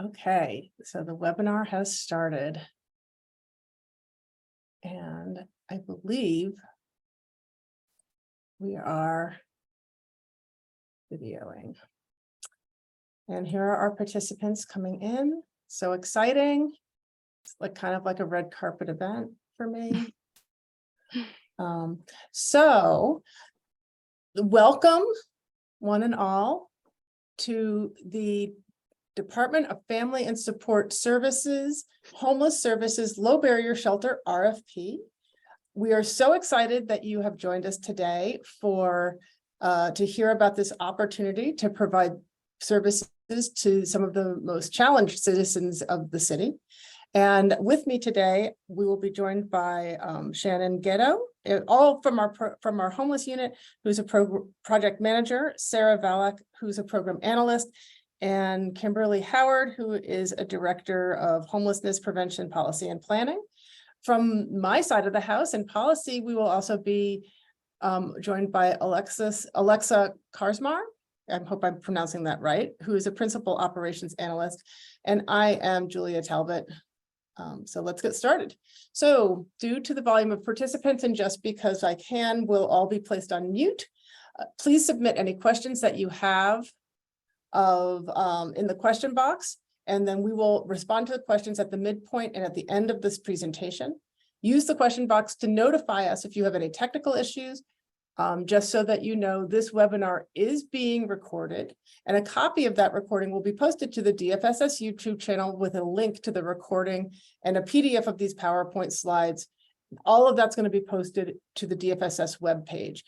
Okay, so the webinar has started. And I believe we are videoing. And here are our participants coming in. So exciting. It's like kind of like a red carpet event for me. So welcome one and all to the Department of Family and Support Services, Homeless Services Low Barrier Shelter RFP. We are so excited that you have joined us today to hear about this opportunity to provide services to some of the most challenged citizens of the city. And with me today, we will be joined by Shannon Ghetto, all from our homeless unit, who's a project manager, Sarah Valak, who's a program analyst, and Kimberly Howard, who is a director of homelessness prevention policy and planning. From my side of the house in policy, we will also be joined by Alexa Karsmar. I hope I'm pronouncing that right, who is a principal operations analyst. And I am Julia Talbot. So let's get started. So due to the volume of participants and just because I can, we'll all be placed on mute. Please submit any questions that you have in the question box, and then we will respond to the questions at the midpoint and at the end of this presentation. Use the question box to notify us if you have any technical issues, just so that you know this webinar is being recorded, and a copy of that recording will be posted to the DFSS YouTube channel with a link to the recording and a PDF of these PowerPoint slides. All of that's going to be posted to the DFSS webpage.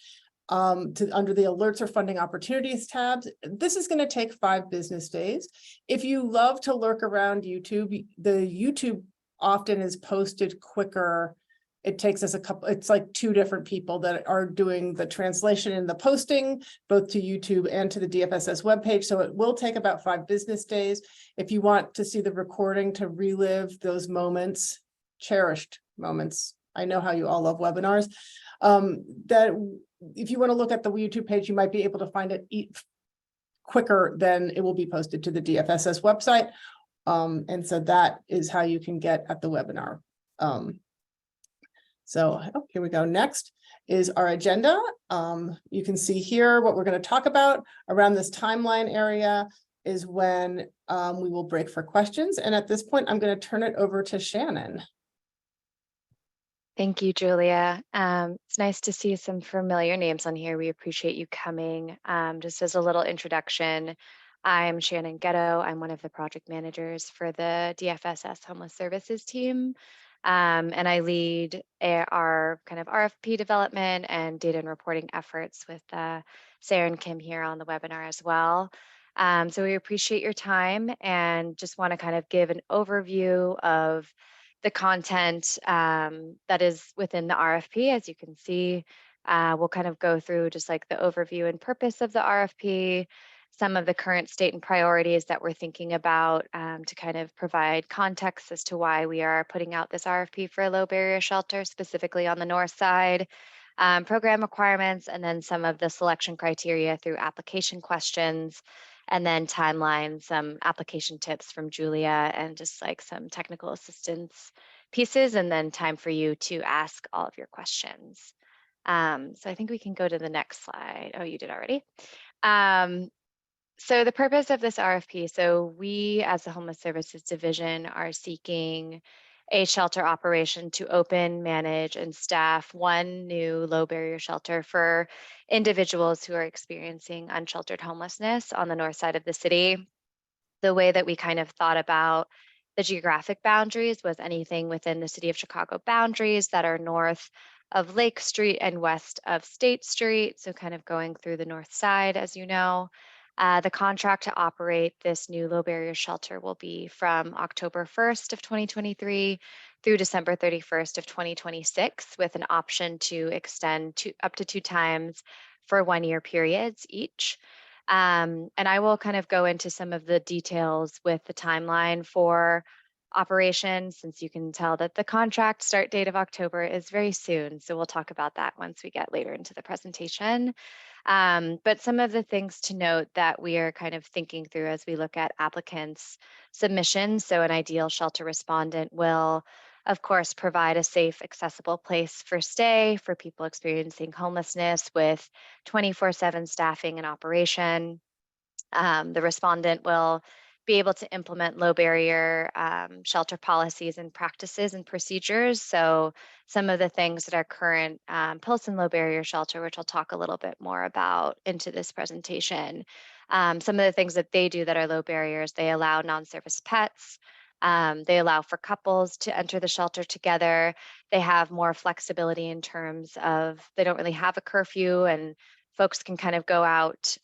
Under the alerts or funding opportunities tabs. This is going to take 5 business days. If you love to lurk around YouTube, the YouTube often is posted quicker. It takes us it's like 2 different people that are doing the translation and the posting, both to YouTube and to the DFSS webpage. So it will take about 5 business days. If you want to see the recording to relive those moments, cherished moments. I know how you all love webinars. If you want to look at the YouTube page, you might be able to find it quicker than it will be posted to the DFSS website. And so that is how you can get at the webinar. Here we go. Next is our agenda. You can see here what we're going to talk about around this timeline area is when we will break for questions. And at this point, I'm going to turn it over to Shannon. Thank you, Julia. It's nice to see some familiar names on here. We appreciate you coming. Just as a little introduction, I'm Shannon Ghetto. I'm one of the project managers for the DFSS Homeless Services team. And I lead our kind of RFP development and data and reporting efforts with Sarah and Kim here on the webinar as well. So we appreciate your time and just want to kind of give an overview of the content that is within the RFP. As you can see, we'll kind of go through just like the overview and purpose of the RFP, some of the current state and priorities that we're thinking about to kind of provide context as to why we are putting out this RFP for a low barrier shelter, specifically on the north side, program requirements, and then some of the selection criteria through application questions, and then timeline, some application tips from Julia, and just like some technical assistance pieces, and then time for you to ask all of your questions. So I think we can go to the next slide. Oh, you did already. So the purpose of this RFP, so we as the Homeless Services Division are seeking a shelter operation to open, manage, and staff one new low barrier shelter for individuals who are experiencing unsheltered homelessness on the north side of the city. The way that we kind of thought about the geographic boundaries was anything within the city of Chicago boundaries that are north of Lake Street and west of State Street. So kind of going through the north side, as you know. The contract to operate this new low barrier shelter will be from October 1st of 2023 through December 31st of 2026, with an option to extend up to 2 times for 1-year periods each. And I will kind of go into some of the details with the timeline for operation, since you can tell that the contract start date of October is very soon. So we'll talk about that once we get later into the presentation. But some of the things to note that we are kind of thinking through as we look at applicants' submissions. So an ideal shelter respondent will, of course, provide a safe, accessible place for stay for people experiencing homelessness with 24/7 staffing and operation. The respondent will be able to implement low barrier shelter policies and practices and procedures. So some of the things that are current Pilsen low barrier shelter, which I'll talk a little bit more about into this presentation. Some of the things that they do that are low barriers, they allow non-service pets. They allow for couples to enter the shelter together. They have more flexibility in terms of they don't really have a curfew, and folks can kind of go out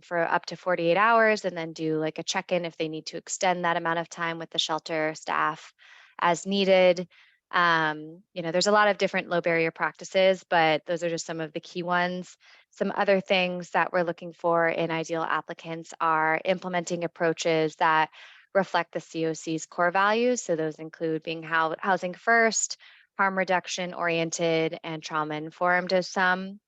for up to 48 hours and then do like a check-in if they need to extend that amount of time with the shelter staff as needed. There's a lot of different low barrier practices, but those are just some of the key ones. Some other things that we're looking for in ideal applicants are implementing approaches that reflect the COC's core values. So those include being housing first, harm reduction oriented, and trauma informed as some.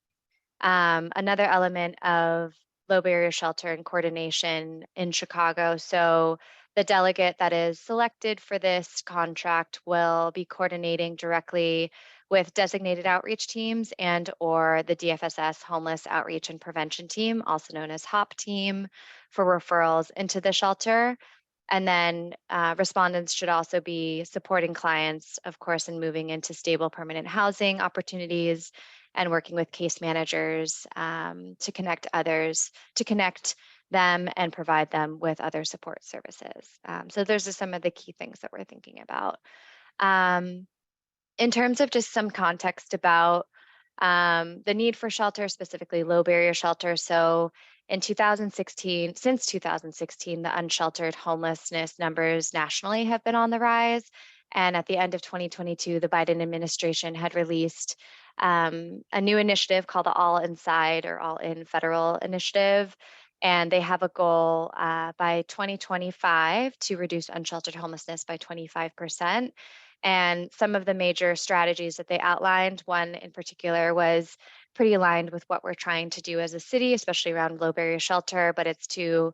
Another element of low barrier shelter and coordination in Chicago. So the delegate that is selected for this contract will be coordinating directly with designated outreach teams and or the DFSS Homeless Outreach and Prevention Team, also known as HOP team, for referrals into the shelter. And then respondents should also be supporting clients, of course, in moving into stable permanent housing opportunities and working with case managers to connect them and provide them with other support services. So those are some of the key things that we're thinking about. In terms of just some context about the need for shelter, specifically low barrier shelter. So since 2016, the unsheltered homelessness numbers nationally have been on the rise. And at the end of 2022, the Biden administration had released a new initiative called the All Inside or All In Federal Initiative. And they have a goal by 2025 to reduce unsheltered homelessness by 25%. And some of the major strategies that they outlined, one in particular was pretty aligned with what we're trying to do as a city, especially around low barrier shelter, but it's to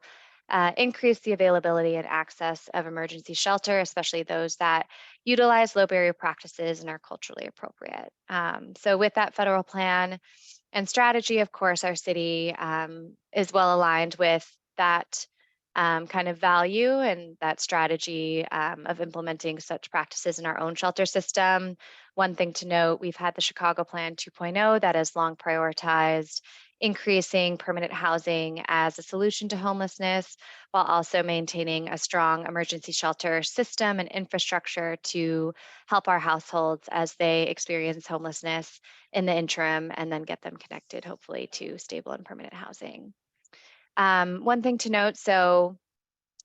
increase the availability and access of emergency shelter, especially those that utilize low barrier practices and are culturally appropriate. So with that federal plan and strategy, of course, our city is well aligned with that kind of value and that strategy of implementing such practices in our own shelter system. One thing to note, we've had the Chicago Plan 2.0 that has long prioritized increasing permanent housing as a solution to homelessness, while also maintaining a strong emergency shelter system and infrastructure to help our households as they experience homelessness in the interim and then get them connected, hopefully, to stable and permanent housing. One thing to note, so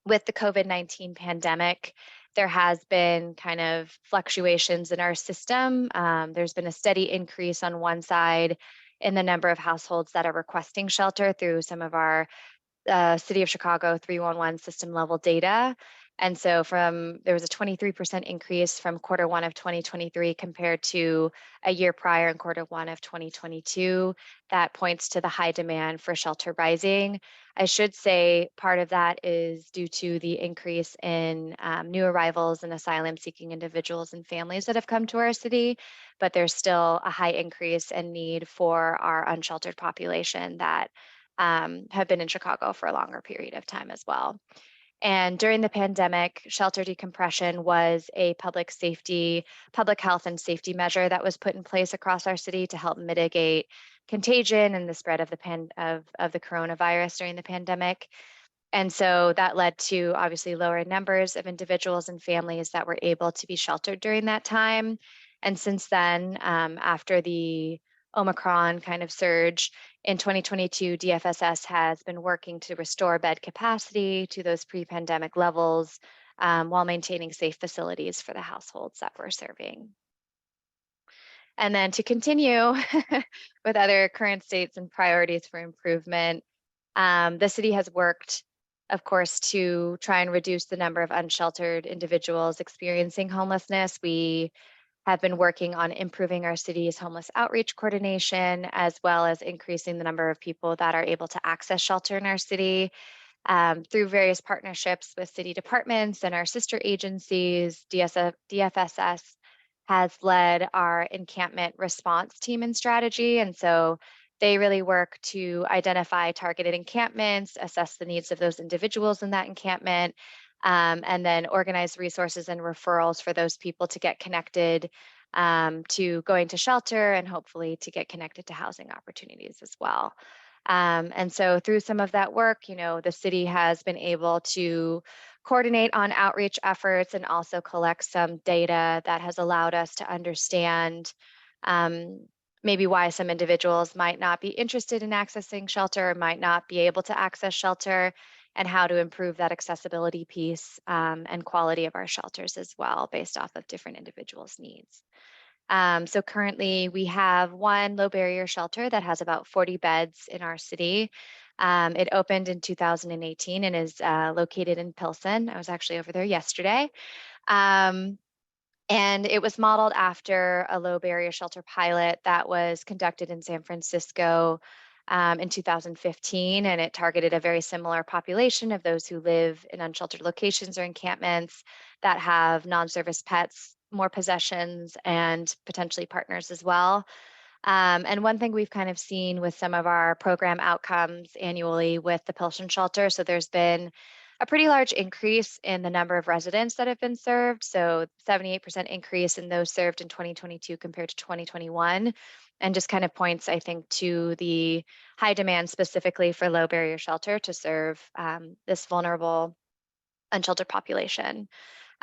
with the COVID-19 pandemic, there has been kind of fluctuations in our system. There's been a steady increase on one side in the number of households that are requesting shelter through some of our City of Chicago 311 system level data. And so there was a 23% increase from Q1 of 2023 compared to a year prior in Q1 of 2022. That points to the high demand for shelter rising. I should say part of that is due to the increase in new arrivals and asylum seeking individuals and families that have come to our city, but there's still a high increase and need for our unsheltered population that have been in Chicago for a longer period of time as well. And during the pandemic, shelter decompression was a public health and safety measure that was put in place across our city to help mitigate contagion and the spread of the coronavirus during the pandemic. And so that led to obviously lower numbers of individuals and families that were able to be sheltered during that time. And since then, after the Omicron kind of surge in 2022, DFSS has been working to restore bed capacity to those pre-pandemic levels while maintaining safe facilities for the households that we're serving. And then to continue with other current states and priorities for improvement, the city has worked of course, to try and reduce the number of unsheltered individuals experiencing homelessness, we have been working on improving our city's homeless outreach coordination, as well as increasing the number of people that are able to access shelter in our city through various partnerships with city departments and our sister agencies. DFSS has led our encampment response team and strategy. And so they really work to identify targeted encampments, assess the needs of those individuals in that encampment, and then organize resources and referrals for those people to get connected to going to shelter and hopefully to get connected to housing opportunities as well. And so through some of that work, the city has been able to coordinate on outreach efforts and also collect some data that has allowed us to understand maybe why some individuals might not be interested in accessing shelter or might not be able to access shelter, and how to improve that accessibility piece and quality of our shelters as well based off of different individuals' needs. So currently we have one low barrier shelter that has about 40 beds in our city. It opened in 2018 and is located in Pilsen. I was actually over there yesterday. And it was modeled after a low barrier shelter pilot that was conducted in San Francisco in 2015. And it targeted a very similar population of those who live in unsheltered locations or encampments that have non-service pets, more possessions, and potentially partners as well. And one thing we've kind of seen with some of our program outcomes annually with the Pilsen shelter, so there's been a pretty large increase in the number of residents that have been served. So 78% increase in those served in 2022 compared to 2021. And just kind of points, I think, to the high demand specifically for low barrier shelter to serve this vulnerable unsheltered population.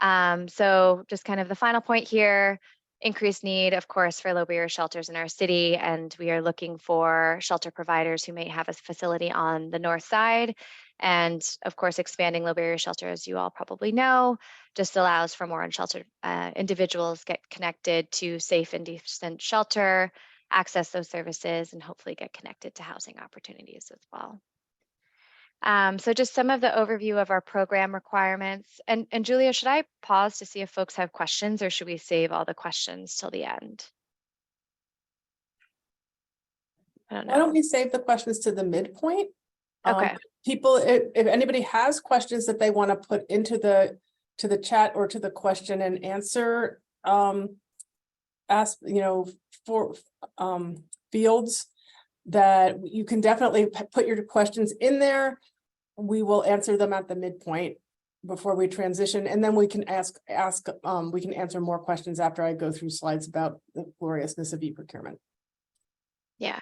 So just kind of the final point here, increased need, of course, for low barrier shelters in our city. And we are looking for shelter providers who may have a facility on the north side. And of course, expanding low barrier shelter, as you all probably know, just allows for more unsheltered individuals get connected to safe and decent shelter, access those services, and hopefully get connected to housing opportunities as well. So just some of the overview of our program requirements. And Julia, should I pause to see if folks have questions, or should we save all the questions till the end? I don't know. Why don't we save the questions to the midpoint? Okay. People, if anybody has questions that they want to put into the chat or to the question and answer, ask, for fields, that you can definitely put your questions in there. We will answer them at the midpoint before we transition, and then we can we can answer more questions after I go through slides about the gloriousness of e-procurement. Yeah.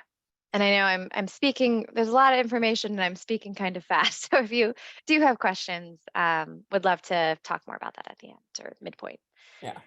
And I know I'm speaking, there's a lot of information and I'm speaking kind of fast. So if you do have questions, would love to talk more about that at the end or midpoint. Yeah.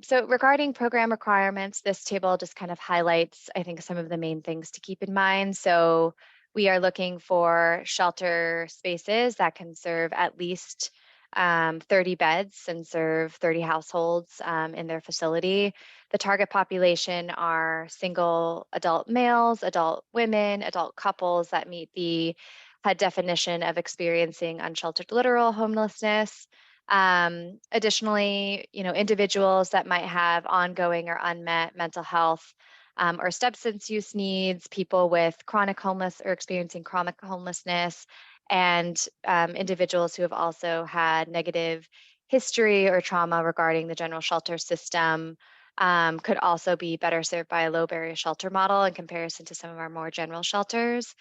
So regarding program requirements, this table just kind of highlights, I think, some of the main things to keep in mind. So we are looking for shelter spaces that can serve at least 30 beds and serve 30 households in their facility. The target population are single adult males, adult women, adult couples that meet the HUD definition of experiencing unsheltered literal homelessness. Additionally, individuals that might have ongoing or unmet mental health or substance use needs, people with chronic homeless or experiencing chronic homelessness, and individuals who have also had negative history or trauma regarding the general shelter system could also be better served by a low barrier shelter model in comparison to some of our more general shelters.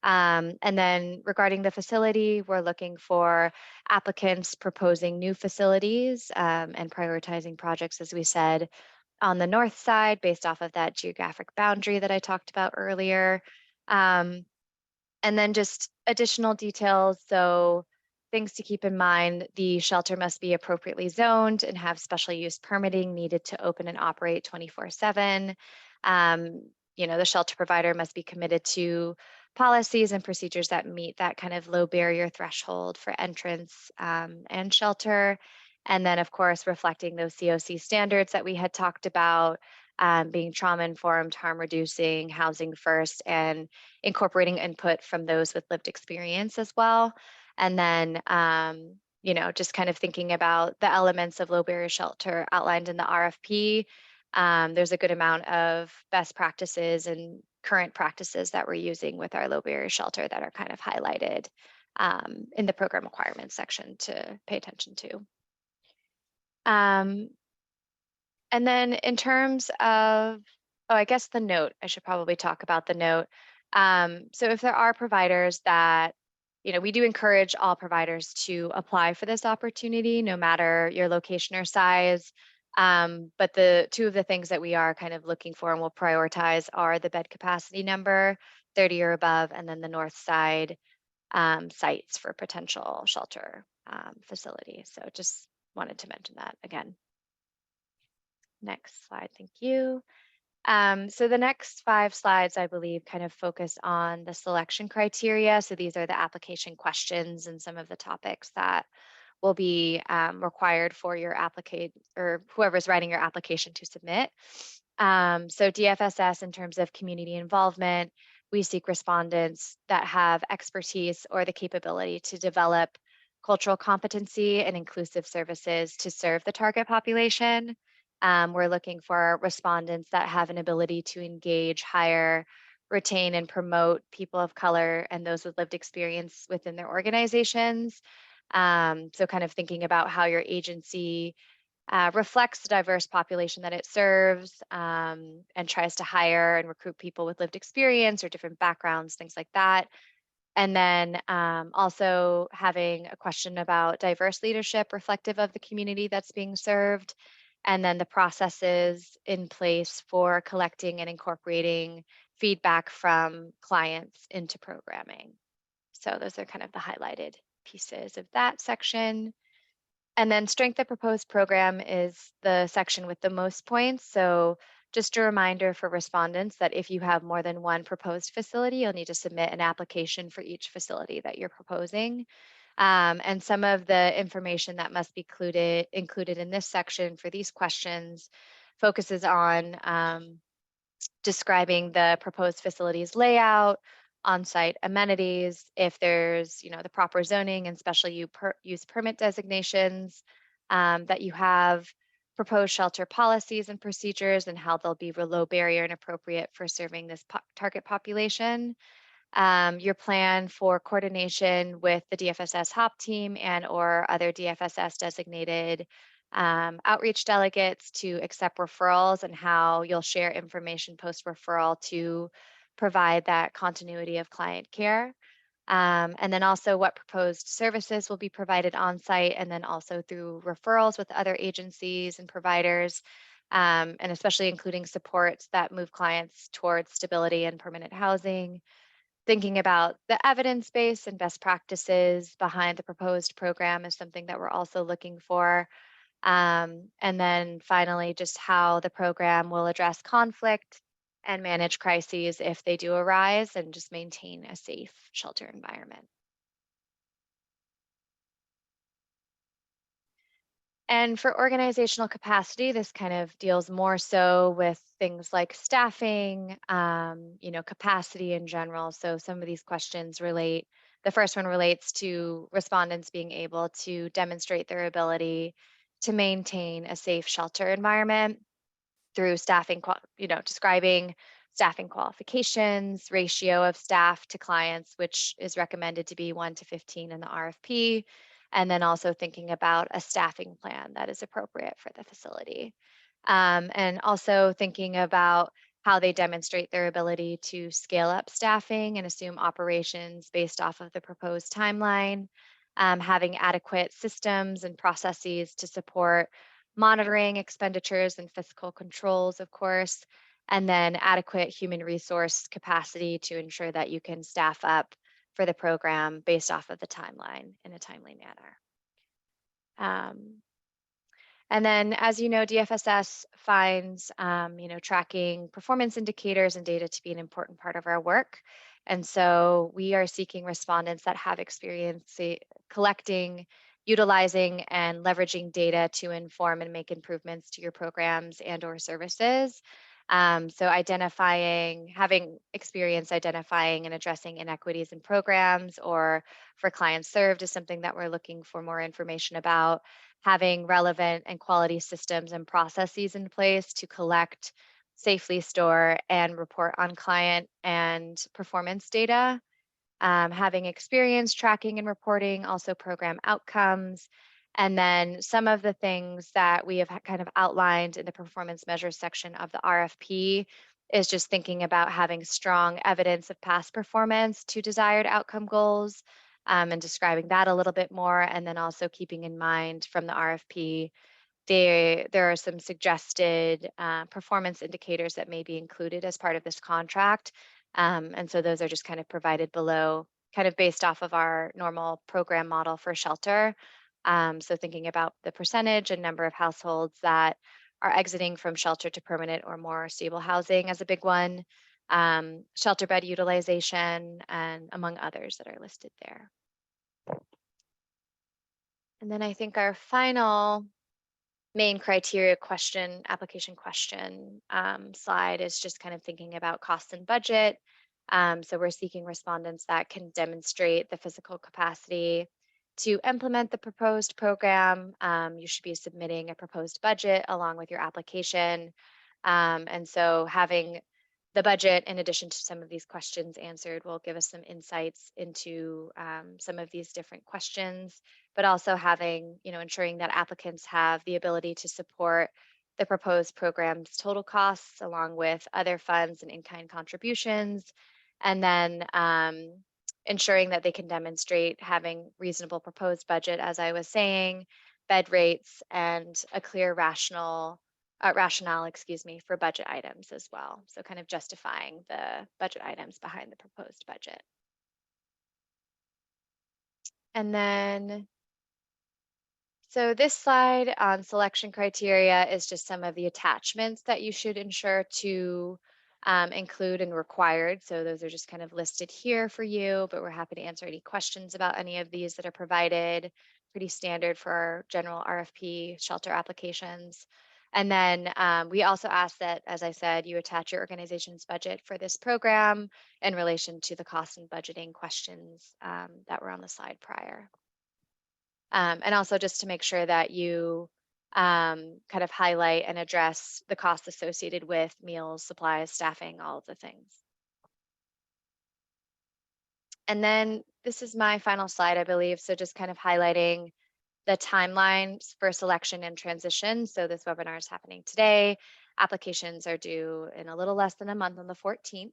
And then regarding the facility, we're looking for applicants proposing new facilities and prioritizing projects, as we said, on the north side based off of that geographic boundary that I talked about earlier. And then just additional details. So things to keep in mind, the shelter must be appropriately zoned and have special use permitting needed to open and operate 24/7. The shelter provider must be committed to policies and procedures that meet that kind of low barrier threshold for entrance and shelter. And then, of course, reflecting those COC standards that we had talked about, being trauma-informed, harm-reducing, housing first, and incorporating input from those with lived experience as well. And then, just kind of thinking about the elements of low barrier shelter outlined in the RFP. There's a good amount of best practices and current practices that we're using with our low barrier shelter that are kind of highlighted in the program requirements section to pay attention to. And then in terms of, I guess the note, I should probably talk about the note. So if there are providers that, we do encourage all providers to apply for this opportunity, no matter your location or size. But the two of the things that we are kind of looking for and will prioritize are the bed capacity number, 30 or above, and then the north side sites for potential shelter facilities. So just wanted to mention that again. Next slide, thank you. So the next 5 slides, I believe, kind of focus on the selection criteria. So these are the application questions and some of the topics that will be required for your applicant or whoever's writing your application to submit. So DFSS, in terms of community involvement, we seek respondents that have expertise or the capability to develop cultural competency and inclusive services to serve the target population. We're looking for respondents that have an ability to engage, hire, retain, and promote people of color and those with lived experience within their organizations. So kind of thinking about how your agency reflects the diverse population that it serves and tries to hire and recruit people with lived experience or different backgrounds, things like that. And then also having a question about diverse leadership reflective of the community that's being served. And then the processes in place for collecting and incorporating feedback from clients into programming. So those are kind of the highlighted pieces of that section. And then strength of proposed program is the section with the most points. So just a reminder for respondents that if you have more than one proposed facility, you'll need to submit an application for each facility that you're proposing. And some of the information that must be included in this section for these questions focuses on describing the proposed facility's layout, on-site amenities, if there's, the proper zoning and special use permit designations that you have, proposed shelter policies and procedures and how they'll be low barrier and appropriate for serving this target population. Your plan for coordination with the DFSS HOP team and or other DFSS designated outreach delegates to accept referrals and how you'll share information post-referral to provide that continuity of client care. And then also what proposed services will be provided on site and then also through referrals with other agencies and providers, and especially including supports that move clients towards stability and permanent housing. Thinking about the evidence base and best practices behind the proposed program is something that we're also looking for. And then finally, just how the program will address conflict and manage crises if they do arise and just maintain a safe shelter environment. And for organizational capacity, this kind of deals more so with things like staffing, capacity in general. So some of these questions relate, the first one relates to respondents being able to demonstrate their ability to maintain a safe shelter environment through staffing, describing staffing qualifications, ratio of staff to clients, which is recommended to be 1 to 15 in the RFP, and then also thinking about a staffing plan that is appropriate for the facility. And also thinking about how they demonstrate their ability to scale up staffing and assume operations based off of the proposed timeline, having adequate systems and processes to support monitoring expenditures and fiscal controls, of course, and then adequate human resource capacity to ensure that you can staff up for the program based off of the timeline in a timely manner. And then, as you know, DFSS finds, tracking performance indicators and data to be an important part of our work. And so we are seeking respondents that have experience collecting, utilizing, and leveraging data to inform and make improvements to your programs and or services. So having experience identifying and addressing inequities in programs or for clients served is something that we're looking for more information about. Having relevant and quality systems and processes in place to collect, safely store, and report on client and performance data. Having experience tracking and reporting also program outcomes. And then some of the things that we have kind of outlined in the performance measures section of the RFP is just thinking about having strong evidence of past performance to desired outcome goals, and describing that a little bit more. And then also keeping in mind from the RFP, there are some suggested performance indicators that may be included as part of this contract. And so those are just kind of provided below, kind of based off of our normal program model for shelter. So thinking about the percentage and number of households that are exiting from shelter to permanent or more stable housing as a big one, shelter bed utilization, and among others that are listed there. And then I think our final main criteria application question slide is just kind of thinking about cost and budget. So we're seeking respondents that can demonstrate the physical capacity to implement the proposed program. You should be submitting a proposed budget along with your application. And so having the budget, in addition to some of these questions answered, will give us some insights into some of these different questions, but also ensuring that applicants have the ability to support the proposed program's total costs along with other funds and in-kind contributions. And then ensuring that they can demonstrate having reasonable proposed budget, as I was saying, bed rates, and a clear rationale, for budget items as well. So kind of justifying the budget items behind the proposed budget. And then, so this slide on selection criteria is just some of the attachments that you should ensure to include and required. So those are just kind of listed here for you, but we're happy to answer any questions about any of these that are provided. Pretty standard for our general RFP shelter applications. And then we also ask that, as I said, you attach your organization's budget for this program in relation to the cost and budgeting questions that were on the slide prior. And also just to make sure that you kind of highlight and address the costs associated with meals, supplies, staffing, all of the things. And then this is my final slide, I believe. So just kind of highlighting the timelines for selection and transition. So this webinar is happening today. Applications are due in a little less than a month on the 14th.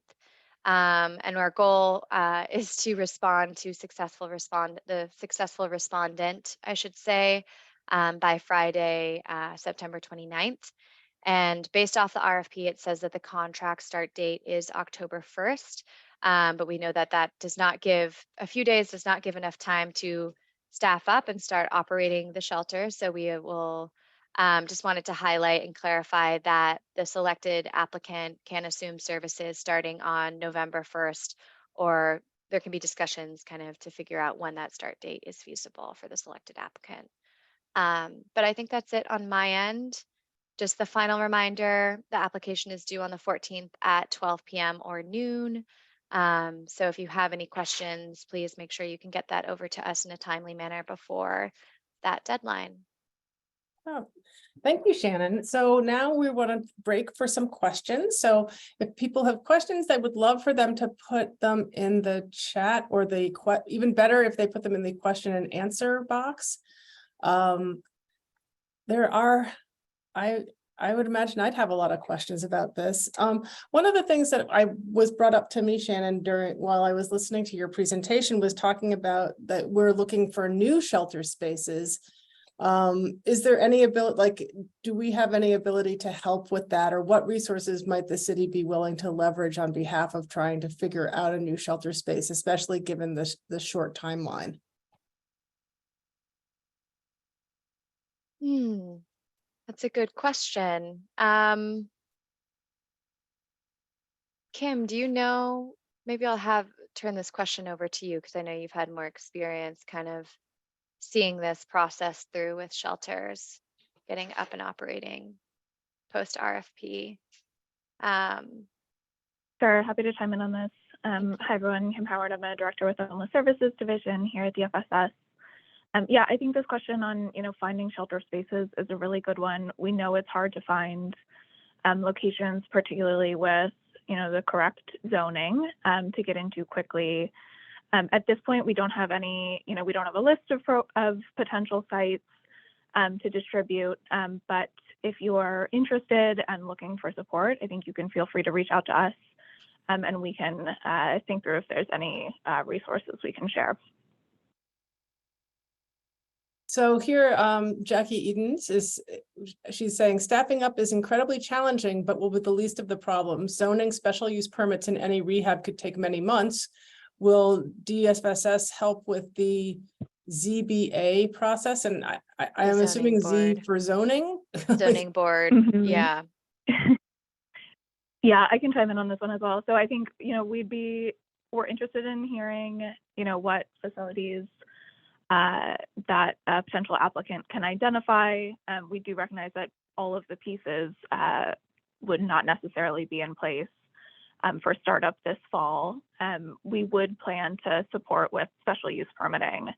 And our goal is to respond to the successful respondent, I should say, by Friday, September 29th. And based off the RFP, it says that the contract start date is October 1st. But we know that a few days does not give enough time to staff up and start operating the shelter. So we will just wanted to highlight and clarify that the selected applicant can assume services starting on November 1st, or there can be discussions kind of to figure out when that start date is feasible for the selected applicant. But I think that's it on my end. Just the final reminder, the application is due on the 14th at 12 p.m. or noon. So if you have any questions, please make sure you can get that over to us in a timely manner before that deadline. Oh, thank you, Shannon. So now we want to break for some questions. So if people have questions, I would love for them to put them in the chat, or even better if they put them in the question and answer box. I would imagine I'd have a lot of questions about this. One of the things that was brought up to me, Shannon, while I was listening to your presentation, was talking about that we're looking for new shelter spaces. Is there any ability, do we have any ability to help with that, or what resources might the city be willing to leverage on behalf of trying to figure out a new shelter space, especially given the short timeline? That's a good question. Kim, do you know, maybe I'll turn this question over to you, because I know you've had more experience kind of seeing this process through with shelters, getting up and operating post RFP. Sure, happy to chime in on this. Hi everyone, Kim Howard. I'm a director with the Homeless Services Division here at DFSS. Yeah, I think this question on finding shelter spaces is a really good one. We know it's hard to find locations, particularly with the correct zoning to get into quickly. At this point, we don't have any. We don't have a list of potential sites to distribute. But if you are interested and looking for support, I think you can feel free to reach out to us, and we can think through if there's any resources we can share. So here, Jackie Edens she's saying staffing up is incredibly challenging, but will be the least of the problems. Zoning, special use permits, and any rehab could take many months. Will DFSS help with the ZBA process? And I am assuming Z for zoning. Zoning board. Mm-hmm. Yeah. Yeah, I can chime in on this one as well. So I think we're interested in hearing what facilities that a potential applicant can identify. We do recognize that all of the pieces would not necessarily be in place for startup this fall. We would plan to support with special use permitting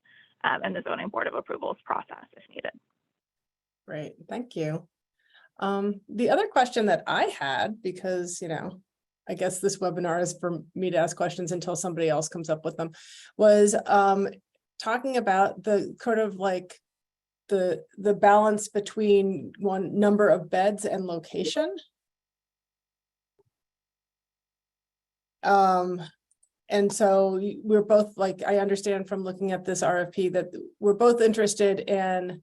and the zoning board of approvals process if needed. Great, thank you. The other question that I had, because I guess this webinar is for me to ask questions until somebody else comes up with them, was talking about the sort of like the balance between number of beds and location. And so we're both, like, I understand from looking at this RFP that we're both interested in,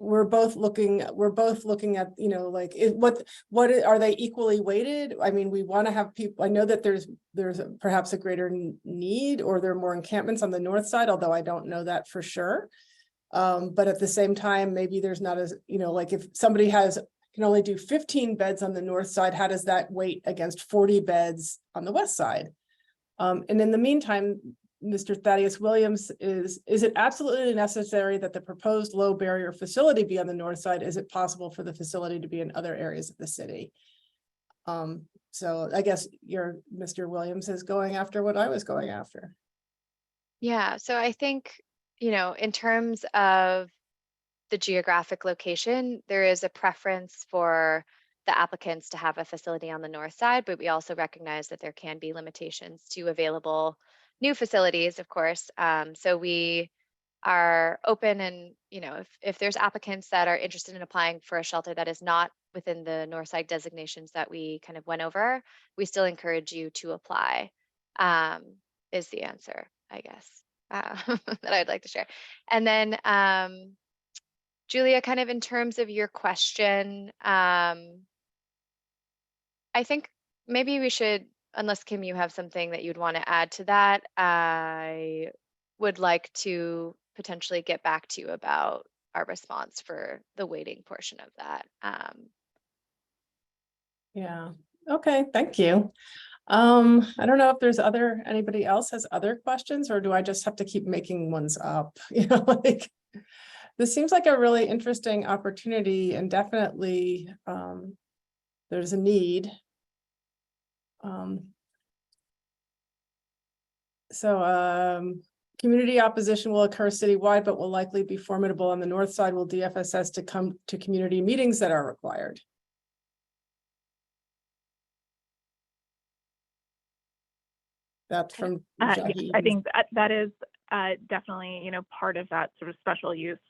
we're both looking at, like, what are they equally weighted? I mean, we want to have people, I know that there's perhaps a greater need, or there are more encampments on the north side, although I don't know that for sure. But at the same time, maybe there's not as, like if somebody can only do 15 beds on the north side, how does that weight against 40 beds on the west side? And in the meantime, Mr. Thaddeus Williams, is it absolutely necessary that the proposed low barrier facility be on the north side? Is it possible for the facility to be in other areas of the city? So I guess Mr. Williams is going after what I was going after. Yeah, so I think, in terms of the geographic location, there is a preference for the applicants to have a facility on the north side, but we also recognize that there can be limitations to available new facilities, of course. So we are open, and if there's applicants that are interested in applying for a shelter that is not within the north side designations that we kind of went over, we still encourage you to apply, is the answer, I guess, that I'd like to share. And then Julia, kind of in terms of your question, I think maybe we should, unless Kim, you have something that you'd want to add to that, I would like to potentially get back to you about our response for the weighting portion of that. Yeah, okay, thank you. I don't know if there's anybody else has other questions, or do I just have to keep making ones up? Like, this seems like a really interesting opportunity, and definitely there's a need. Community opposition will occur citywide, but will likely be formidable on the north side. Will DFSS to come to community meetings that are required? That's from Jackie. I think that is definitely part of that sort of special use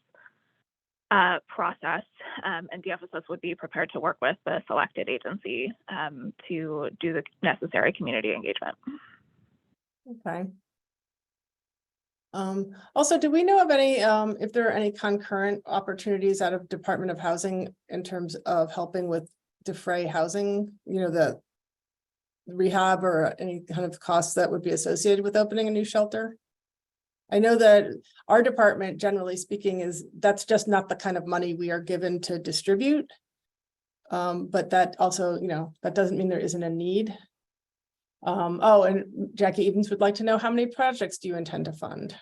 process, and DFSS would be prepared to work with the selected agency to do the necessary community engagement. Okay. Also, do we know of any, if there are any concurrent opportunities out of Department of Housing in terms of helping with defray housing, the rehab or any kind of costs that would be associated with opening a new shelter? I know that our department, generally speaking, that's just not the kind of money we are given to distribute. But that also, that doesn't mean there isn't a need. Oh, and Jackie Edens would like to know, how many projects do you intend to fund?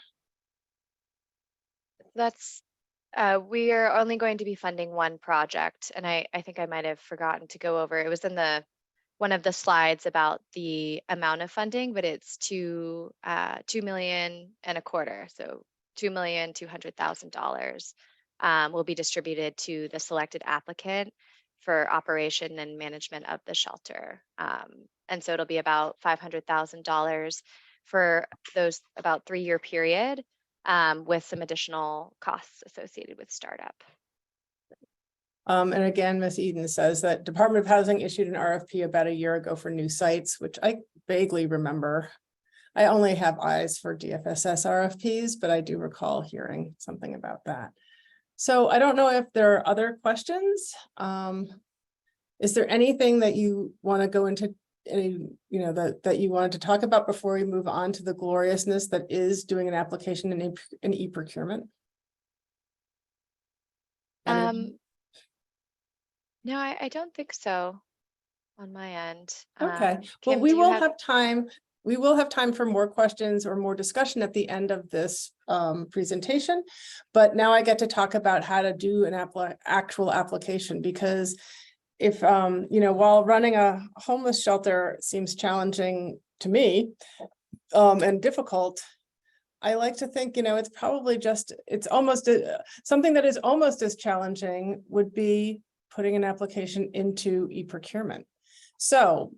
That's We are only going to be funding one project, and I think I might have forgotten to go over. It was in one of the slides about the amount of funding, but it's 2 million and a quarter, so $2,200,000 will be distributed to the selected applicant for operation and management of the shelter. And so it'll be about $500,000 for those about 3-year period, with some additional costs associated with startup. And again, Ms. Eden says that Department of Housing issued an RFP about a year ago for new sites, which I vaguely remember. I only have eyes for DFSS RFPs, but I do recall hearing something about that. So I don't know if there are other questions. Is there anything that you want to go into, that you wanted to talk about before we move on to the gloriousness that is doing an application in e-procurement? No, I don't think so on my end. Okay, well, Kim, we do you will have time. We will have time for more questions or more discussion at the end of this presentation. But now I get to talk about how to do an actual application, because if, while running a homeless shelter seems challenging to me and difficult, I like to think, it's probably it's almost something that is almost as challenging would be putting an application into e-procurement. So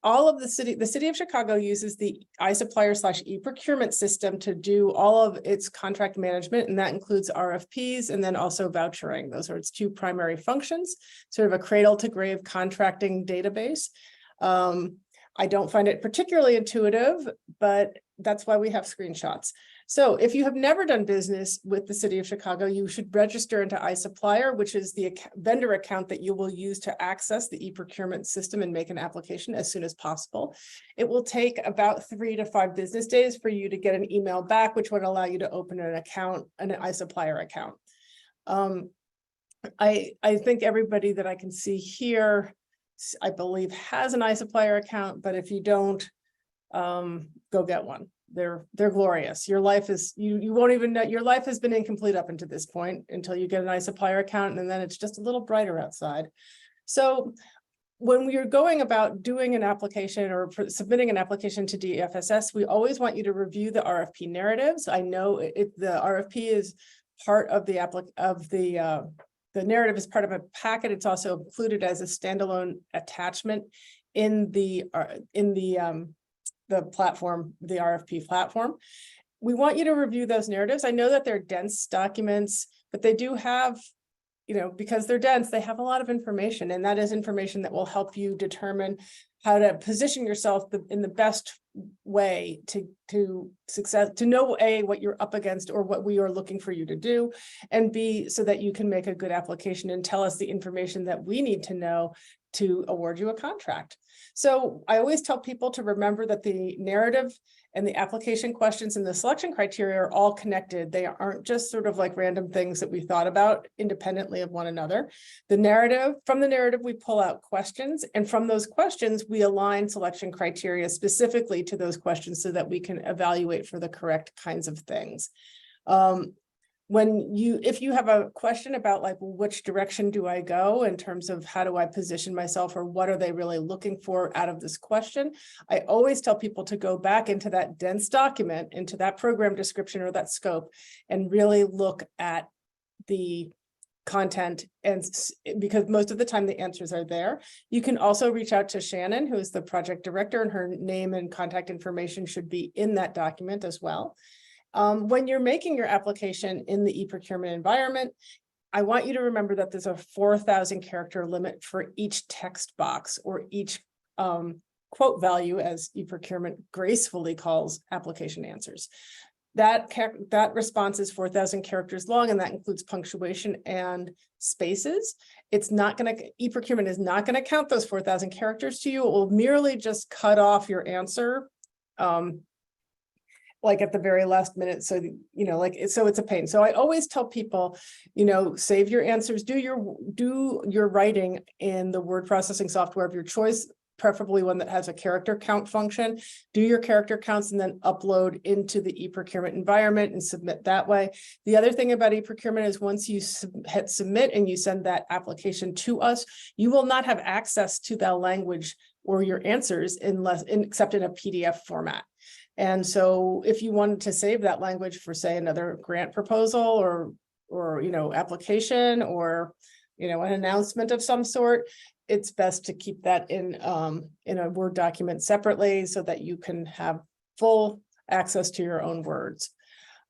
all of the city of Chicago uses the iSupplier/e-procurement system to do all of its contract management, and that includes RFPs and then also vouchering. Those are its 2 primary functions, sort of a cradle to grave contracting database. I don't find it particularly intuitive, but that's why we have screenshots. So if you have never done business with the city of Chicago, you should register into iSupplier, which is the vendor account that you will use to access the e-procurement system and make an application as soon as possible. It will take about 3 to 5 business days for you to get an email back, which would allow you to open an account, an iSupplier account. I think everybody that I can see here, I believe, has an iSupplier account, but if you don't, go get one. They're glorious. Your life is, you won't even know, your life has been incomplete up until this point until you get an iSupplier account, and then it's just a little brighter outside. So when we are going about doing an application or submitting an application to DFSS, we always want you to review the RFP narratives. I know the RFP is part of the the narrative is part of a packet. It's also included as a standalone attachment in the platform, the RFP platform. We want you to review those narratives. I know that they're dense documents, but they do have, because they're dense, they have a lot of information, and that is information that will help you determine how to position yourself in the best way to success, to know A, what you're up against or what we are looking for you to do, and B, so that you can make a good application and tell us the information that we need to know to award you a contract. So I always tell people to remember that the narrative and the application questions and the selection criteria are all connected. They aren't just sort of like random things that we thought about independently of one another. From the narrative, we pull out questions, and from those questions, we align selection criteria specifically to those questions so that we can evaluate for the correct kinds of things. If you have a question about like, which direction do I go in terms of how do I position myself, or what are they really looking for out of this question, I always tell people to go back into that dense document, into that program description or that scope, and really look at the content, and because most of the time the answers are there. You can also reach out to Shannon, who is the project director, and her name and contact information should be in that document as well. When you're making your application in the e-procurement environment, I want you to remember that there's a 4,000 character limit for each text box, or each quote value, as e-procurement gracefully calls application answers. That response is 4,000 characters long, and that includes punctuation and spaces. E-procurement is not going to count those 4,000 characters to you. It will merely just cut off your answer like at the very last minute. So, so it's a pain. So I always tell people, save your answers, do your writing in the word processing software of your choice, preferably one that has a character count function. Do your character counts and then upload into the e-procurement environment and submit that way. The other thing about e-procurement is once you hit submit and you send that application to us, you will not have access to that language or your answers except in a PDF format. And so if you wanted to save that language for, say, another grant proposal or application or, an announcement of some sort, it's best to keep that in a Word document separately so that you can have full access to your own words.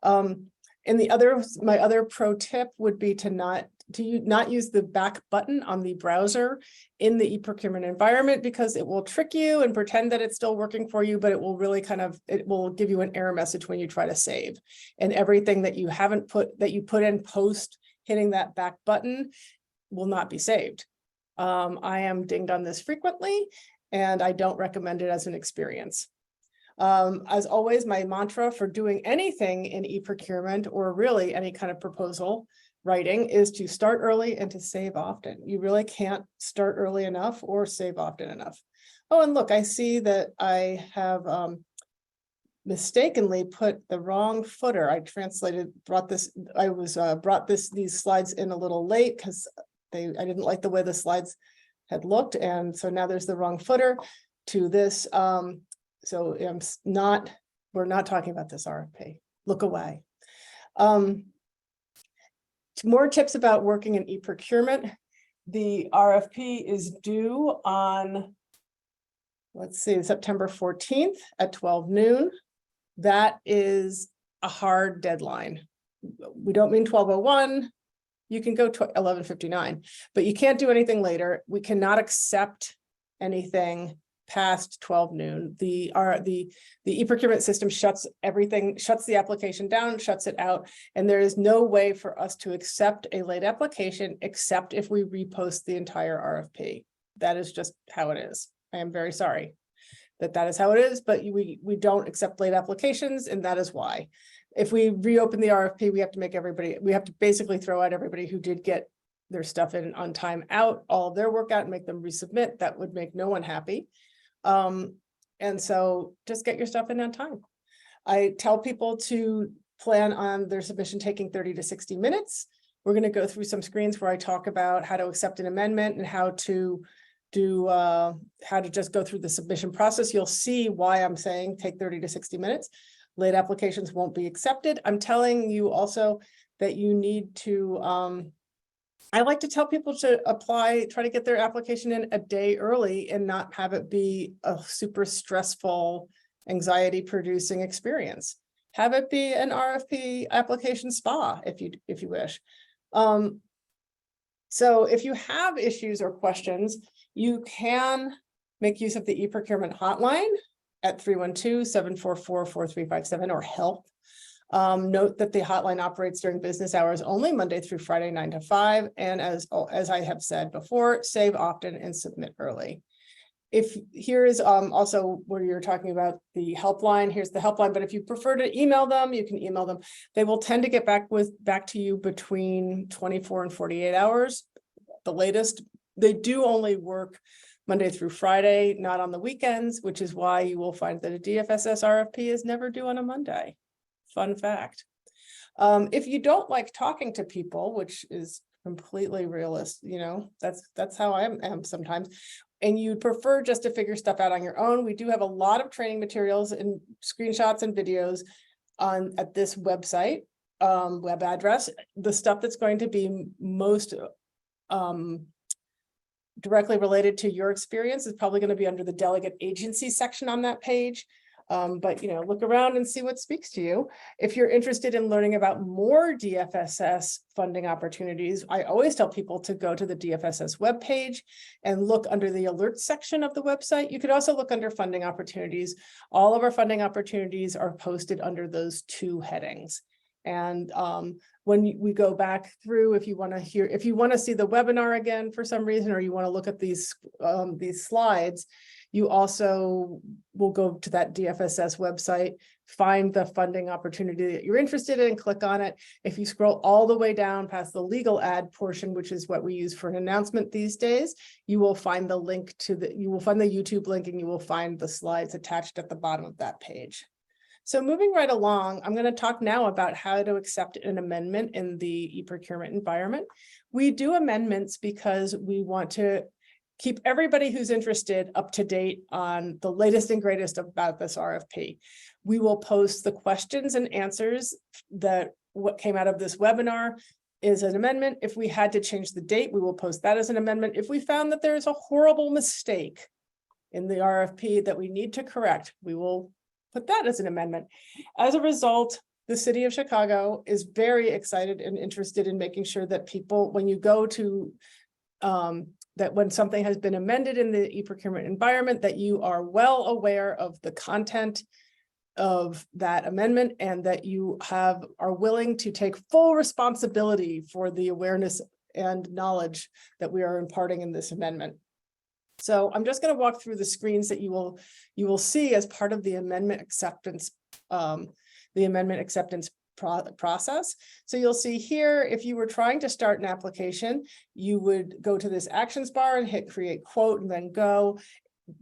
And my other pro tip would be to not use the back button on the browser in the e-procurement environment, because it will trick you and pretend that it's still working for you, but it will really it will give you an error message when you try to save. And everything that you put in post hitting that back button will not be saved. I am dinged on this frequently, and I don't recommend it as an experience. As always, my mantra for doing anything in e-procurement or really any kind of proposal writing is to start early and to save often. You really can't start early enough or save often enough. Oh, and look, I see that I have mistakenly put the wrong footer. I brought these slides in a little late because I didn't like the way the slides had looked. And so now there's the wrong footer to this. So we're not talking about this RFP. Look away. More tips about working in e-procurement. The RFP is due on, September 14th at 12 noon. That is a hard deadline. We don't mean 12:01. You can go to 11:59, but you can't do anything later. We cannot accept anything past 12 noon. The e-procurement system shuts the application down, shuts it out, and there is no way for us to accept a late application except if we repost the entire RFP. That is just how it is. I am very sorry that is how it is, but we don't accept late applications, and that is why. If we reopen the RFP, we have to basically throw out everybody who did get their stuff in on time out, all of their work out, and make them resubmit. That would make no one happy. And so just get your stuff in on time. I tell people to plan on their submission taking 30 to 60 minutes. We're going to go through some screens where I talk about how to accept an amendment and how to just go through the submission process. You'll see why I'm saying take 30 to 60 minutes. Late applications won't be accepted. I'm telling you also that you need to, I like to tell people to try to get their application in a day early and not have it be a super stressful, anxiety producing experience. Have it be an RFP application spa if you wish. So if you have issues or questions, you can make use of the e-procurement hotline at 312-744-4357 or help. Note that the hotline operates during business hours only, Monday through Friday, 9 to 5. And as I have said before, save often and submit early. Here is also where you're talking about the helpline. Here's the helpline, but if you prefer to email them, you can email them. They will tend to get back to you between 24 and 48 hours, the latest. They do only work Monday through Friday, not on the weekends, which is why you will find that a DFSS RFP is never due on a Monday. Fun fact. If you don't like talking to people, which is completely realistic, that's how I am sometimes, and you'd prefer just to figure stuff out on your own, we do have a lot of training materials and screenshots and videos at this website, web address. The stuff that's going to be most directly related to your experience is probably going to be under the delegate agency section on that page. But look around and see what speaks to you. If you're interested in learning about more DFSS funding opportunities, I always tell people to go to the DFSS webpage and look under the alerts section of the website. You could also look under funding opportunities. All of our funding opportunities are posted under those two headings. And when we go back through, if you want to see the webinar again for some reason, or you want to look at these slides, You also will go to that DFSS website, find the funding opportunity that you're interested in, click on it. If you scroll all the way down past the legal ad portion, which is what we use for an announcement these days, you will find the link to you will find the YouTube link, and you will find the slides attached at the bottom of that page. So moving right along, I'm going to talk now about how to accept an amendment in the e-procurement environment. We do amendments because we want to keep everybody who's interested up to date on the latest and greatest about this RFP. We will post the questions and answers that what came out of this webinar is an amendment. If we had to change the date, we will post that as an amendment. If we found that there's a horrible mistake in the RFP that we need to correct, we will put that as an amendment. As a result, the city of Chicago is very excited and interested in making sure that people, when you go to that when something has been amended in the e-procurement environment, that you are well aware of the content of that amendment, and that you are willing to take full responsibility for the awareness and knowledge that we are imparting in this amendment. So I'm just going to walk through the screens that you will see as part of the amendment acceptance, process. So you'll see here, if you were trying to start an application, you would go to this actions bar and hit create quote and then go.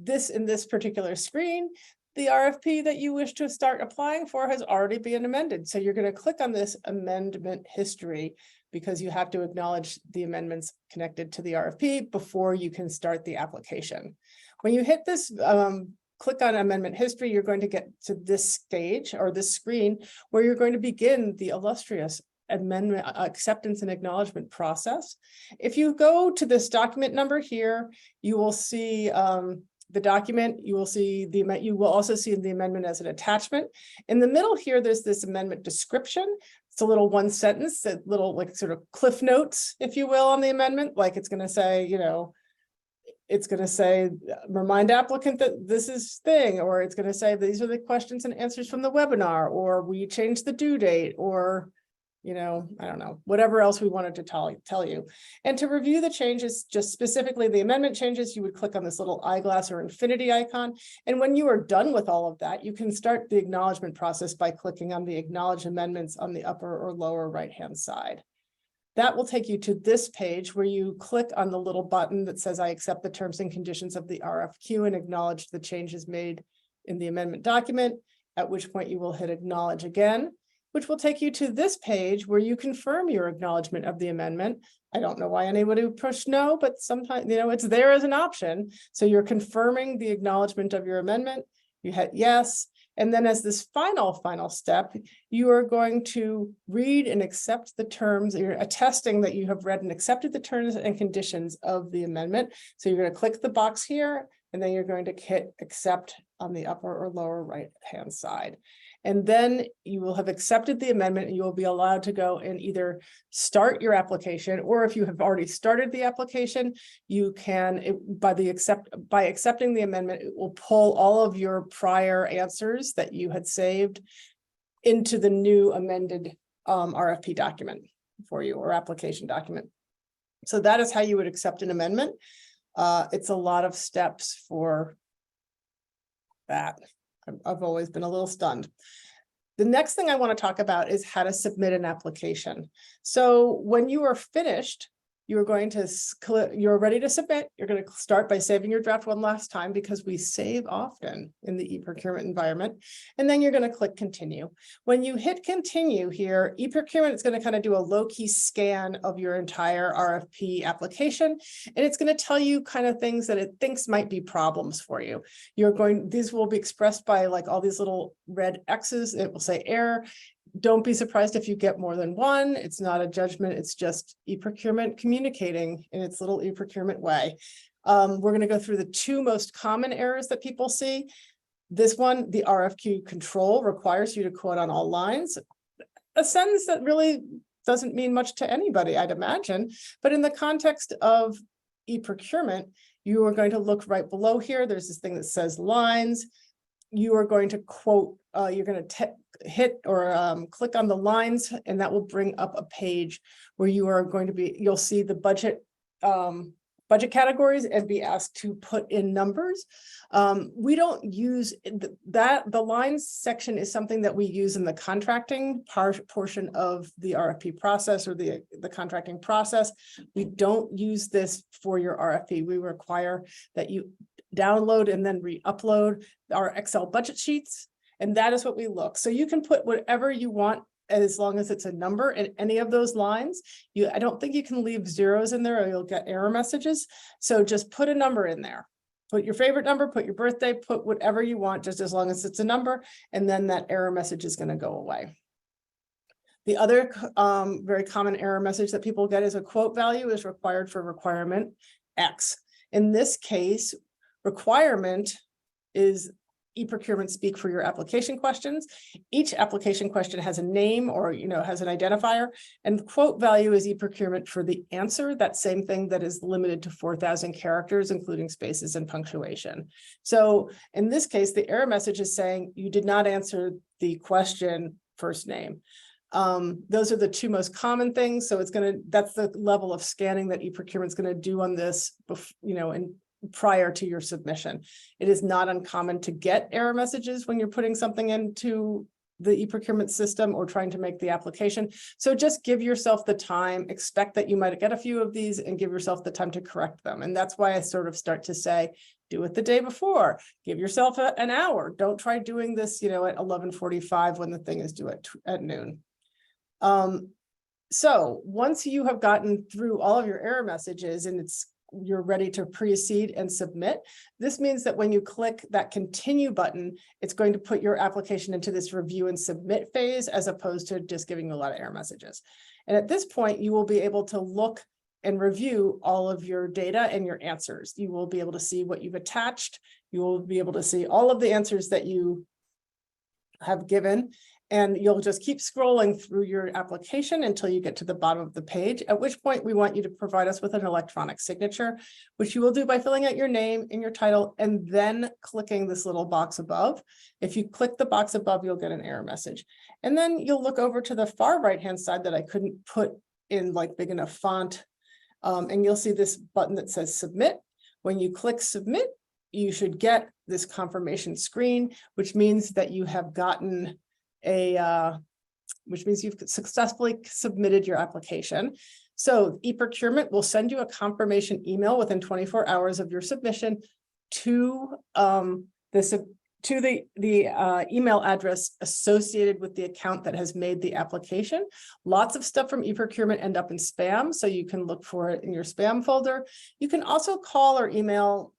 In this particular screen, the RFP that you wish to start applying for has already been amended. So you're going to click on this amendment history, because you have to acknowledge the amendments connected to the RFP before you can start the application. When you hit this click on amendment history, you're going to get to this stage or this screen where you're going to begin the illustrious amendment acceptance and acknowledgement process. If you go to this document number here, you will see the document, you will also see the amendment as an attachment. In the middle here, there's this amendment description. It's a little one sentence, a little like sort of cliff notes, if you will, on the amendment. Like it's going to say, it's going to say, remind applicant that this is thing, or it's going to say, these are the questions and answers from the webinar, or we changed the due date, or, I don't know, whatever else we wanted to tell you. And to review the changes, just specifically the amendment changes, you would click on this little eyeglass or infinity icon. And when you are done with all of that, you can start the acknowledgement process by clicking on the acknowledge amendments on the upper or lower right-hand side. That will take you to this page where you click on the little button that says, I accept the terms and conditions of the RFQ and acknowledge the changes made in the amendment document, at which point you will hit acknowledge again, which will take you to this page where you confirm your acknowledgement of the amendment. I don't know why anybody would push no, but sometimes, it's there as an option. So you're confirming the acknowledgement of your amendment. You hit yes. And then as this final step, you are going to read and accept the terms. You're attesting that you have read and accepted the terms and conditions of the amendment. So you're going to click the box here, and then you're going to hit accept on the upper or lower right-hand side. And then you will have accepted the amendment, and you will be allowed to go and either start your application, or if you have already started the application, you can, by accepting the amendment, it will pull all of your prior answers that you had saved into the new amended RFP document for you, or application document. So that is how you would accept an amendment. It's a lot of steps for that. I've always been a little stunned. The next thing I want to talk about is how to submit an application. So when you are finished, you're ready to submit. You're going to start by saving your draft one last time, because we save often in the e-procurement environment. And then you're going to click continue. When you hit continue here, e-procurement is going to kind of do a low-key scan of your entire RFP application. And it's going to tell you kind of things that it thinks might be problems for you. These will be expressed by like all these little red X's. It will say error. Don't be surprised if you get more than one. It's not a judgment. It's just e-procurement communicating in its little e-procurement way. We're going to go through the two most common errors that people see. This one, the RFQ control requires you to quote on all lines. A sentence that really doesn't mean much to anybody, I'd imagine. But in the context of e-procurement, you are going to look right below here. There's this thing that says lines. You are going to quote, you're going to hit or click on the lines, and that will bring up a page where you are going to you'll see the budget budget categories and be asked to put in numbers. We don't use that. The lines section is something that we use in the contracting portion of the RFP process or the contracting process. We don't use this for your RFP. We require that you download and then re-upload our Excel budget sheets. And that is what we look. So you can put whatever you want as long as it's a number in any of those lines. I don't think you can leave zeros in there or you'll get error messages. So just put a number in there. Put your favorite number, put your birthday, put whatever you want, just as long as it's a number, and then that error message is going to go away. The other very common error message that people get is a quote value is required for requirement X. In this case, requirement is e-procurement speak for your application questions. Each application question has a name or, has an identifier, and quote value is e-procurement for the answer, that same thing that is limited to 4,000 characters, including spaces and punctuation. So in this case, the error message is saying you did not answer the question first name. Those are the two most common things. So that's the level of scanning that e-procurement is going to do on this, prior to your submission. It is not uncommon to get error messages when you're putting something into the e-procurement system or trying to make the application. So just give yourself the time, expect that you might get a few of these and give yourself the time to correct them. And that's why I sort of start to say, do it the day before, give yourself an hour. Don't try doing this, at 11:45 when the thing is due at noon. So once you have gotten through all of your error messages and you're ready to proceed and submit, this means that when you click that continue button, it's going to put your application into this review and submit phase, as opposed to just giving you a lot of error messages. And at this point, you will be able to look and review all of your data and your answers. You will be able to see what you've attached. You will be able to see all of the answers that you have given. And you'll just keep scrolling through your application until you get to the bottom of the page, at which point we want you to provide us with an electronic signature, which you will do by filling out your name and your title and then clicking this little box above. If you click the box above, you'll get an error message. And then you'll look over to the far right-hand side that I couldn't put in like big enough font. And you'll see this button that says submit. When you click submit, you should get this confirmation screen, which means that you have gotten which means you've successfully submitted your application. So e-procurement will send you a confirmation email within 24 hours of your submission to the email address associated with the account that has made the application. Lots of stuff from e-procurement end up in spam, so you can look for it in your spam folder. You can also call or email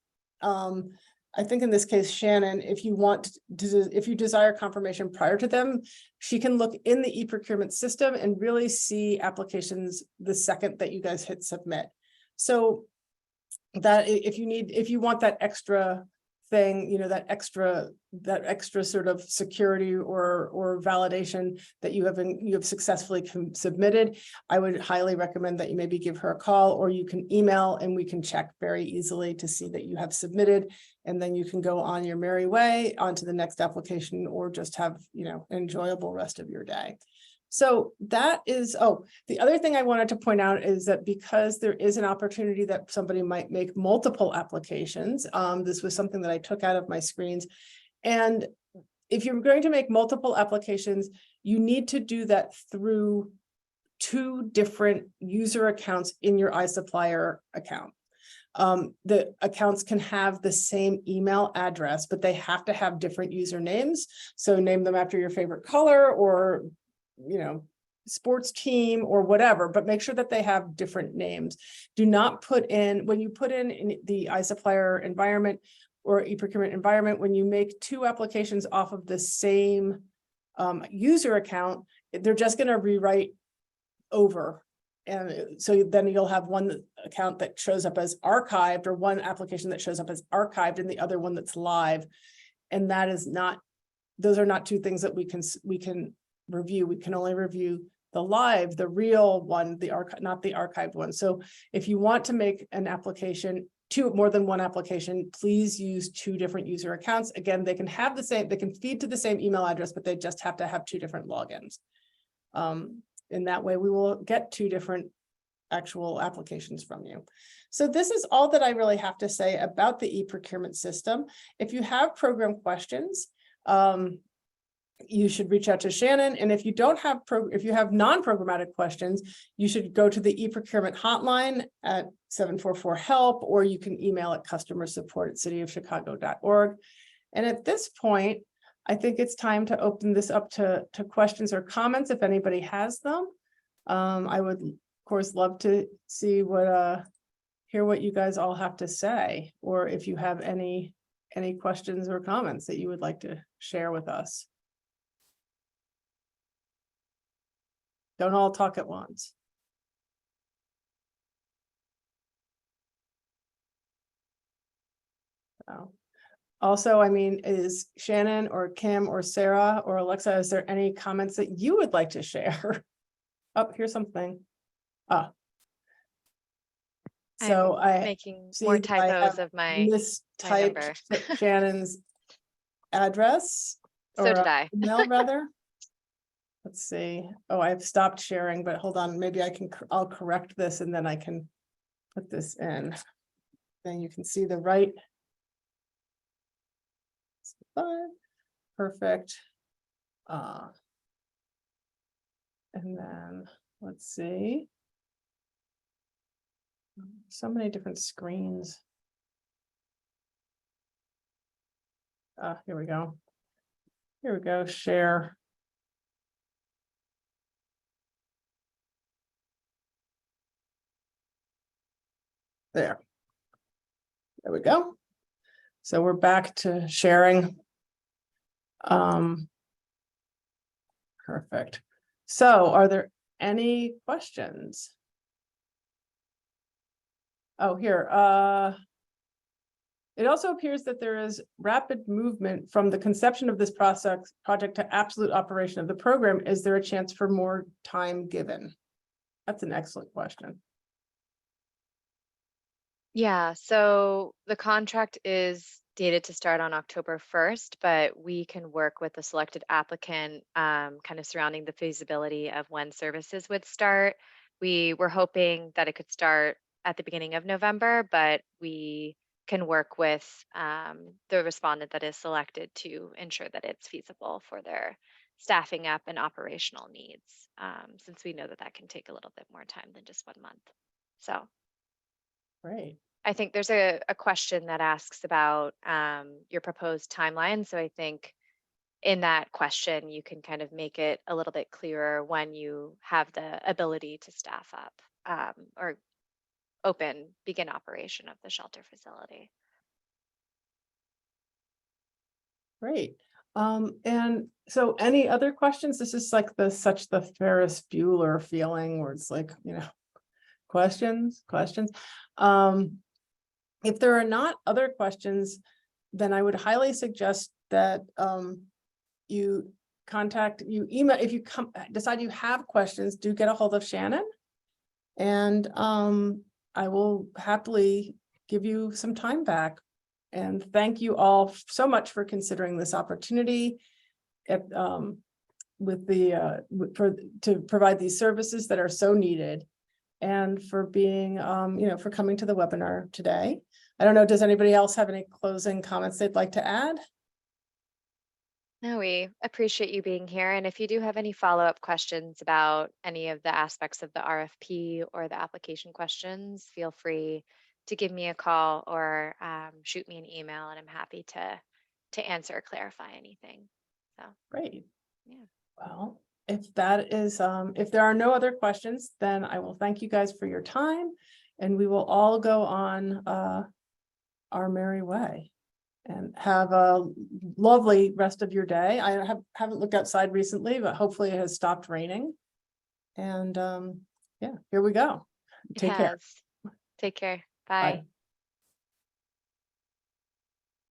I think in this case, Shannon, if you desire confirmation prior to them, she can look in the e-procurement system and really see applications the second that you guys hit submit. So that if you want that extra thing, that extra sort of security or validation that you have successfully submitted, I would highly recommend that you maybe give her a call, or you can email and we can check very easily to see that you have submitted, and then you can go on your merry way onto the next application, or just have an enjoyable rest of your day. So that is, the other thing I wanted to point out is that because there is an opportunity that somebody might make multiple applications, this was something that I took out of my screens. And if you're going to make multiple applications, you need to do that through 2 different user accounts in your iSupplier account. The accounts can have the same email address, but they have to have different usernames. So name them after your favorite color or sports team or whatever, but make sure that they have different names. Do not put in, when you put in the iSupplier environment or e-procurement environment, when you make 2 applications off of the same user account, they're just going to rewrite over. And so then you'll have one account that shows up as archived, or one application that shows up as archived, and the other one that's live. And that is not, those are not 2 things that we can review. We can only review the live, the real one, not the archived one. So if you want to make an application, more than one application, please use 2 different user accounts. Again, they can have the same, they can feed to the same email address, but they just have to have 2 different logins. In that way, we will get 2 different actual applications from you. So this is all that I really have to say about the e-procurement system. If you have program questions, you should reach out to Shannon. And if you don't have if you have non-programmatic questions, you should go to the e-procurement hotline at 744-HELP, or you can email at customersupport@cityofchicago.org. And at this point, I think it's time to open this up to questions or comments if anybody has them. I would, of course, love to see hear what you guys all have to say, or if you have any questions or comments that you would like to share with us. Don't all talk at once. So, also, I mean, is Shannon or Kim or Sarah or Alexa, is there any comments that you would like to share? Oh, here's something. So I'm I making see more that I typos have of my mistyped Shannon's address. So or did I. email rather. Let's see. Oh, I've stopped sharing, but hold on. Maybe I'll correct this and then I can put this in. Then you can see the right. Perfect. And then let's see. So many different screens. Here we go. Here we go. Share. There. There we go. So we're back to sharing. Perfect. So are there any questions? Oh, here. It also appears that there is rapid movement from the conception of this project to absolute operation of the program. Is there a chance for more time given? That's an excellent question. Yeah, so the contract is dated to start on October 1st, but we can work with the selected applicant kind of surrounding the feasibility of when services would start. We were hoping that it could start at the beginning of November, but we can work with the respondent that is selected to ensure that it's feasible for their staffing up and operational needs, since we know that that can take a little bit more time than just 1 month. So. Great. I think there's a question that asks about your proposed timeline. So I think in that question, you can kind of make it a little bit clearer when you have the ability to staff up or begin operation of the shelter facility. Great. And so any other questions? This is like such the Ferris Bueller feeling where it's like, questions. If there are not other questions, then I would highly suggest that you email, if you decide you have questions, do get a hold of Shannon. And I will happily give you some time back. And thank you all so much for considering this opportunity to provide these services that are so needed, and for being, for coming to the webinar today. I don't know, does anybody else have any closing comments they'd like to add? No, we appreciate you being here. And if you do have any follow-up questions about any of the aspects of the RFP or the application questions, feel free to give me a call or shoot me an email, and I'm happy to answer or clarify anything. So Great. Yeah. Well, if that is, if there are no other questions, then I will thank you guys for your time, and we will all go on our merry way. And have a lovely rest of your day. I haven't looked outside recently, but hopefully it has stopped raining. And yeah, here we go. Take care. Take care. Bye. Bye.